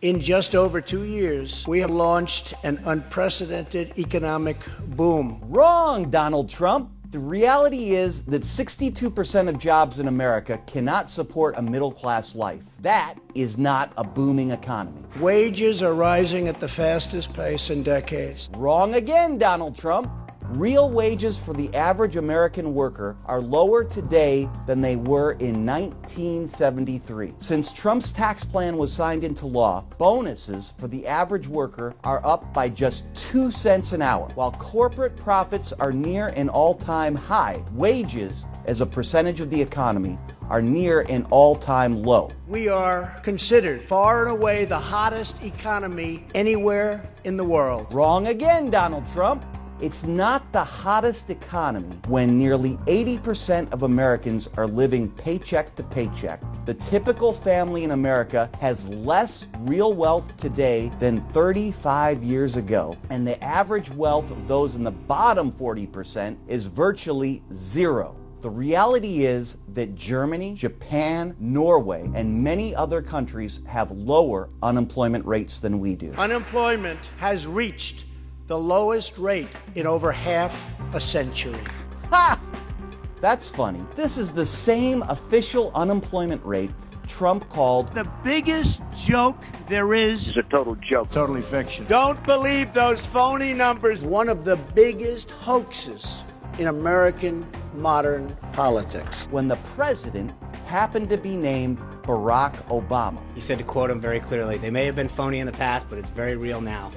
In just over 2 years, we have launched an unprecedented economic boom. Wrong, Donald Trump. The reality is that 62% of jobs in America cannot support a middle-class life. That is not a booming economy. Wages are rising at the fastest pace in decades. Wrong again, Donald Trump. Real wages for the average American worker are lower today than they were in 1973. Since Trump's tax plan was signed into law, bonuses for the average worker are up by just 2 cents an hour. While corporate profits are near an all-time high, wages as a percentage of the economy are near an all-time low. We are considered far and away the hottest economy anywhere in the world. Wrong again, Donald Trump. It's not the hottest economy when nearly 80% of Americans are living paycheck to paycheck. The typical family in America has less real wealth today than 35 years ago, and the average wealth of those in the bottom 40% is virtually zero. The reality is that Germany, Japan, Norway, and many other countries have lower unemployment rates than we do. Unemployment has reached the lowest rate in over half a century. Ha! That's funny. This is the same official unemployment rate Trump called the biggest joke there is. It's a total joke. Totally fiction. Don't believe those phony numbers. One of the biggest hoaxes in American modern politics. when the president happened to be named Barack Obama. He said, to quote him very clearly, "They may have been phony in the past, but it's very real now."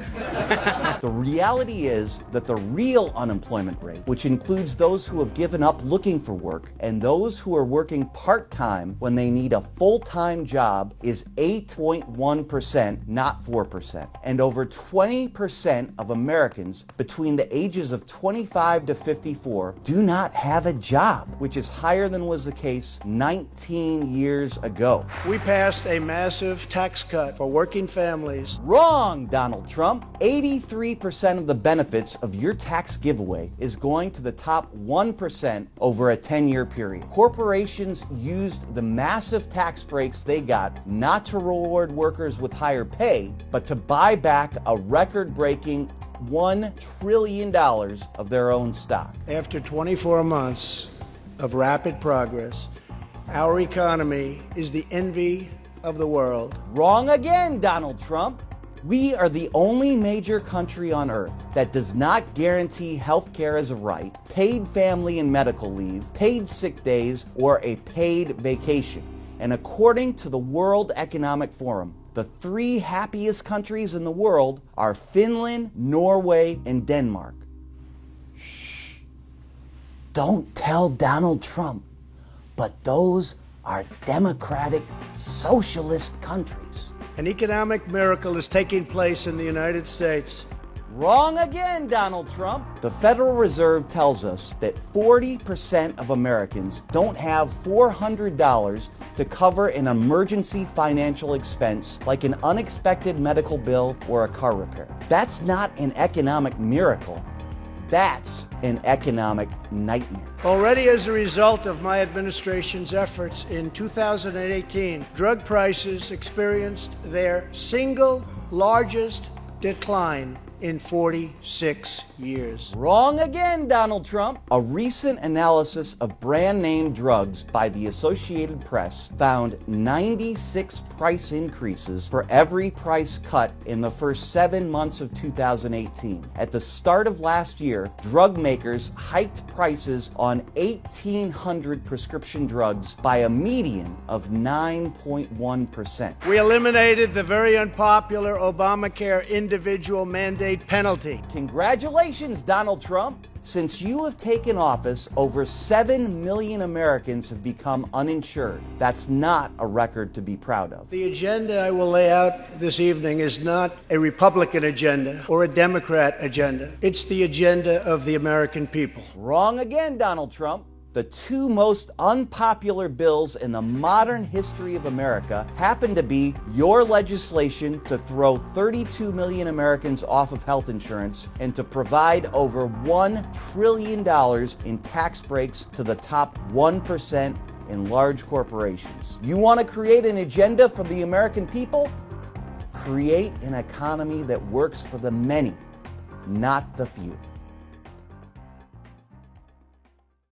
The reality is that the real unemployment rate, which includes those who have given up looking for work and those who are working part-time when they need a full-time job, is 8.1%, not 4%. And over 20% of Americans between the ages of 25 to 54 do not have a job, which is higher than was the case 19 years ago. We passed a massive tax cut for working families. Wrong, Donald Trump. 83% of the benefits of your tax giveaway is going to the top 1% over a 10-year period. Corporations used the massive tax breaks they got not to reward workers with higher pay, but to buy back a record-breaking $1 trillion of their own stock. After 24 months of rapid progress, our economy is the envy of the world. Wrong again, Donald Trump. We are the only major country on earth that does not guarantee health care as a right, paid family and medical leave, paid sick days, or a paid vacation. And according to the World Economic Forum, the 3 happiest countries in the world are Finland, Norway, and Denmark. Shh. Don't tell Donald Trump, but those are democratic, socialist countries. An economic miracle is taking place in the United States. Wrong again, Donald Trump. The Federal Reserve tells us that 40% of Americans don't have $400 to cover an emergency financial expense like an unexpected medical bill or a car repair. That's not an economic miracle. That's an economic nightmare. Already as a result of my administration's efforts in 2018, drug prices experienced their single largest decline in 46 years. Wrong again, Donald Trump. A recent analysis of brand name drugs by the Associated Press found 96 price increases for every price cut in the first 7 months of 2018. At the start of last year, drug makers hiked prices on 1,800 prescription drugs by a median of 9.1%. We eliminated the very unpopular Obamacare individual mandate penalty. Congratulations, Donald Trump. Since you have taken office, over 7 million Americans have become uninsured. That's not a record to be proud of. The agenda I will lay out this evening is not a Republican agenda or a Democrat agenda. It's the agenda of the American people. Wrong again, Donald Trump. The 2 most unpopular bills in the modern history of America happen to be your legislation to throw 32 million Americans off of health insurance and to provide over $1 trillion in tax breaks to the top 1% in large corporations. You want to create an agenda for the American people? create an economy that works for the many, not the few.